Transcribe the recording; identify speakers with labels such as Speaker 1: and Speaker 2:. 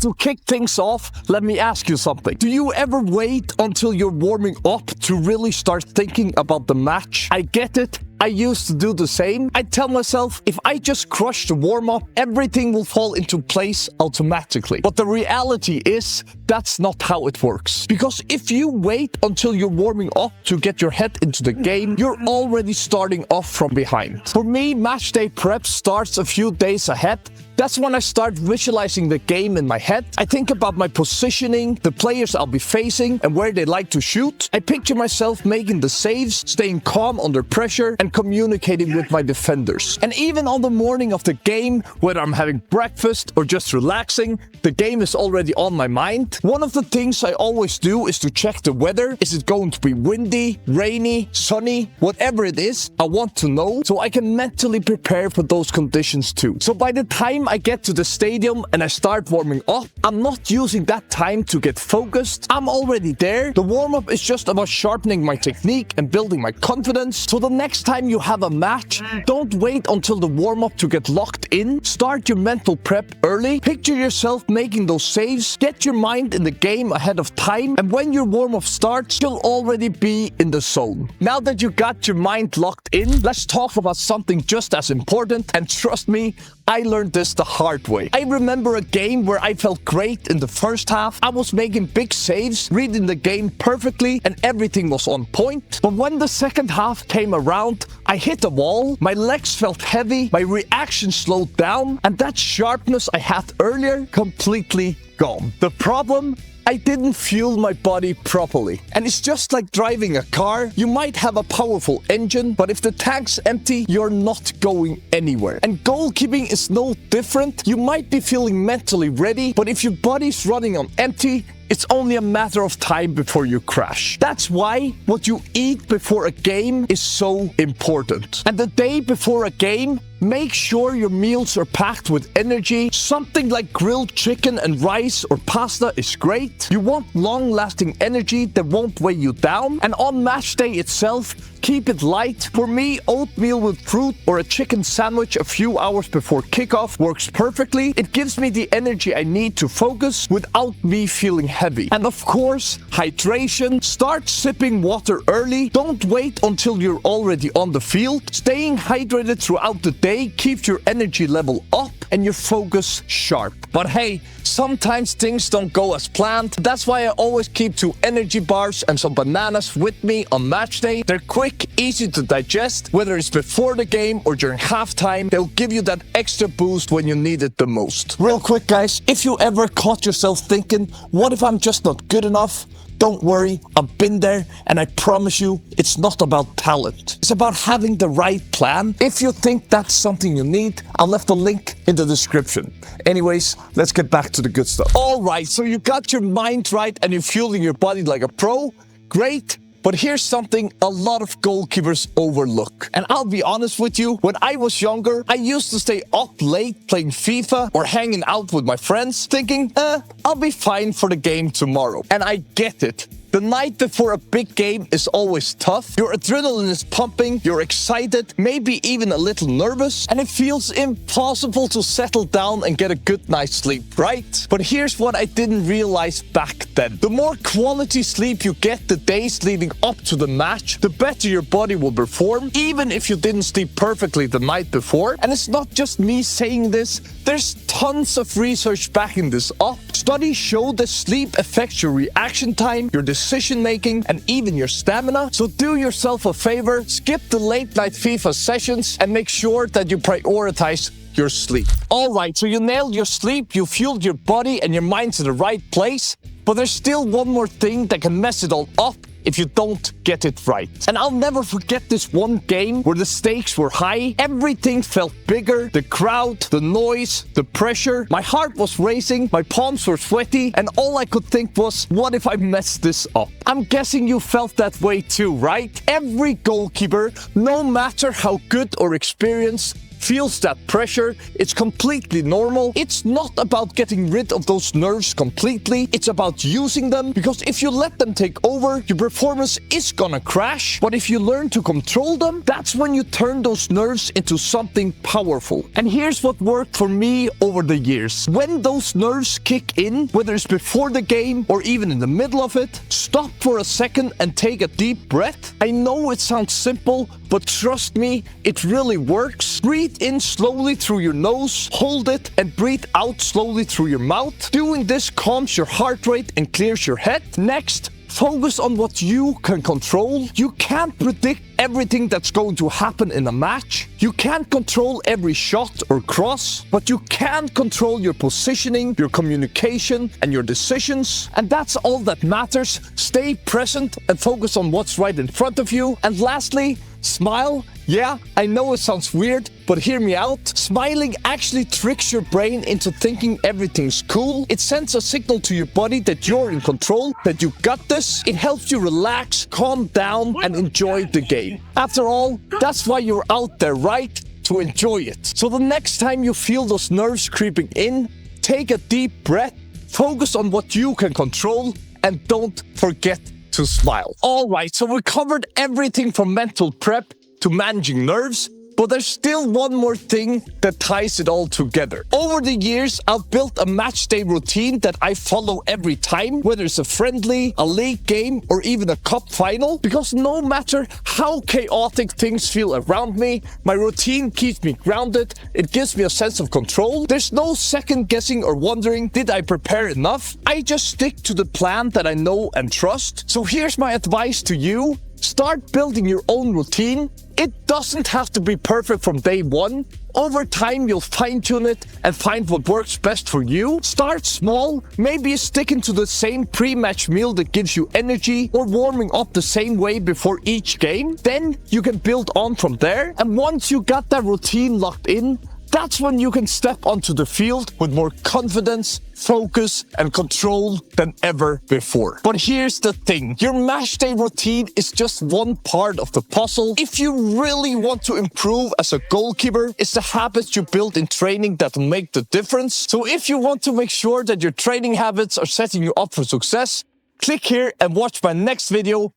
Speaker 1: to kick things off, let me ask you something. Do you ever wait until you're warming up to really start thinking about the match? I get it. I used to do the same. I tell myself, if I just crush the warm-up, everything will fall into place automatically. But the reality is, that's not how it works. Because if you wait until you're warming up to get your head into the game, you're already starting off from behind. For me, match day prep starts a few days ahead. That's when I start visualizing the game in my head. I think about my positioning, the players I'll be facing, and where they like to shoot. I picture myself making the saves, staying calm under pressure, and communicating with my defenders. And even on the morning of the game, whether I'm having breakfast or just relaxing, the game is already on my mind. One of the things I always do is to check the weather. Is it going to be windy, rainy, sunny? Whatever it is, I want to know so I can mentally prepare for those conditions too. So by the time I get to the stadium and I start warming up, I'm not using that time to get focused. I'm already there. The warm-up is just about sharpening my technique and building my confidence. So the next time you have a match, don't wait until the warm-up to get locked in. Start your mental prep early. Picture yourself making those saves. Get your mind in the game ahead of time. And when your warm-up starts, you'll already be in the zone. Now that you got your mind locked in, let's talk about something just as important. And trust me, I learned this the hard way. I remember a game where I felt great in the first half. I was making big saves, reading the game perfectly, and everything was on point. But when the second half came around, I hit a wall, my legs felt heavy, my reaction slowed down, and that sharpness I had earlier completely gone. The problem? I didn't fuel my body properly. And it's just like driving a car. You might have a powerful engine, but if the tank's empty, you're not going anywhere. And goalkeeping is no different. You might be feeling mentally ready, but if your body's running on empty, it's only a matter of time before you crash. That's why what you eat before a game is so important. And the day before a game, make sure your meals are packed with energy. Something like grilled chicken and rice or pasta is great. You want long-lasting energy that won't weigh you down. And on match day itself, keep it light. For me, oatmeal with fruit or a chicken sandwich a few hours before kickoff works perfectly. It gives me the energy I need to focus without me feeling heavy. And of course, hydration. Start sipping water early. Don't wait until you're already on the field. Staying hydrated throughout the day keeps your energy level up and your focus sharp. But hey, sometimes things don't go as planned. That's why I always keep 2 energy bars and some bananas with me on match day. They're quick, easy to digest, whether it's before the game or during halftime. They'll give you that extra boost when you need it the most. Real quick, guys, if you ever caught yourself thinking, what if I'm just not good enough? Don't worry, I've been there, and I promise you, it's not about talent. It's about having the right plan. If you think that's something you need, I'll leave the link in the description. Anyways, let's get back to the good stuff. All right, so you got your mind right and you're fueling your body like a pro. Great. But here's something a lot of goalkeepers overlook. And I'll be honest with you, when I was younger, I used to stay up late playing FIFA or hanging out with my friends, thinking, I'll be fine for the game tomorrow. And I get it. The night before a big game is always tough. Your adrenaline is pumping, you're excited, maybe even a little nervous, and it feels impossible to settle down and get a good night's sleep, right? But here's what I didn't realize back then. The more quality sleep you get the days leading up to the match, the better your body will perform, even if you didn't sleep perfectly the night before. And it's not just me saying this, there's tons of research backing this up. Studies show that sleep affects your reaction time, your decision making, and even your stamina. So do yourself a favor, skip the late night FIFA sessions and make sure that you prioritize your sleep. Alright, so you nailed your sleep, you fueled your body and your mind to the right place, but there's still one more thing that can mess it all up if you don't get it right. And I'll never forget this one game where the stakes were high, everything felt bigger, the crowd, the noise, the pressure. My heart was racing, my palms were sweaty, and all I could think was, what if I mess this up? I'm guessing you felt that way too, right? Every goalkeeper, no matter how good or experienced, feels that pressure. It's completely normal. It's not about getting rid of those nerves completely. It's about using them, because if you let them take over, your performance is gonna crash. But if you learn to control them, that's when you turn those nerves into something powerful. And here's what worked for me over the years. When those nerves kick in, whether it's before the game or even in the middle of it, stop for a second and take a deep breath. I know it sounds simple, but trust me, it really works. Breathe in slowly through your nose, hold it, and breathe out slowly through your mouth. Doing this calms your heart rate and clears your head. Next, focus on what you can control. You can't predict everything that's going to happen in a match. You can't control every shot or cross, but you can control your positioning, your communication, and your decisions. And that's all that matters. Stay present and focus on what's right in front of you. And lastly, smile. Yeah, I know it sounds weird, but hear me out. Smiling actually tricks your brain into thinking everything's cool. It sends a signal to your body that you're in control, that you got this. It helps you relax, calm down, and enjoy the game. After all, that's why you're out there, right? To enjoy it. So the next time you feel those nerves creeping in, take a deep breath, focus on what you can control, and don't forget to smile. All right, so we covered everything from mental prep to managing nerves, but there's still one more thing that ties it all together. Over the years, I've built a match day routine that I follow every time, whether it's a friendly, a league game, or even a cup final, because no matter how chaotic things feel around me, my routine keeps me grounded. It gives me a sense of control. There's no second guessing or wondering, did I prepare enough? I just stick to the plan that I know and trust. So here's my advice to you. Start building your own routine. It doesn't have to be perfect from day one. Over time, you'll fine-tune it and find what works best for you. Start small, maybe sticking to the same pre-match meal that gives you energy, or warming up the same way before each game. Then you can build on from there. And once you got that routine locked in, that's when you can step onto the field with more confidence, focus, and control than ever before. But here's the thing. Your match day routine is just one part of the puzzle. If you really want to improve as a goalkeeper, it's the habits you build in training that will make the difference. So if you want to make sure that your training habits are setting you up for success, click here and watch my next video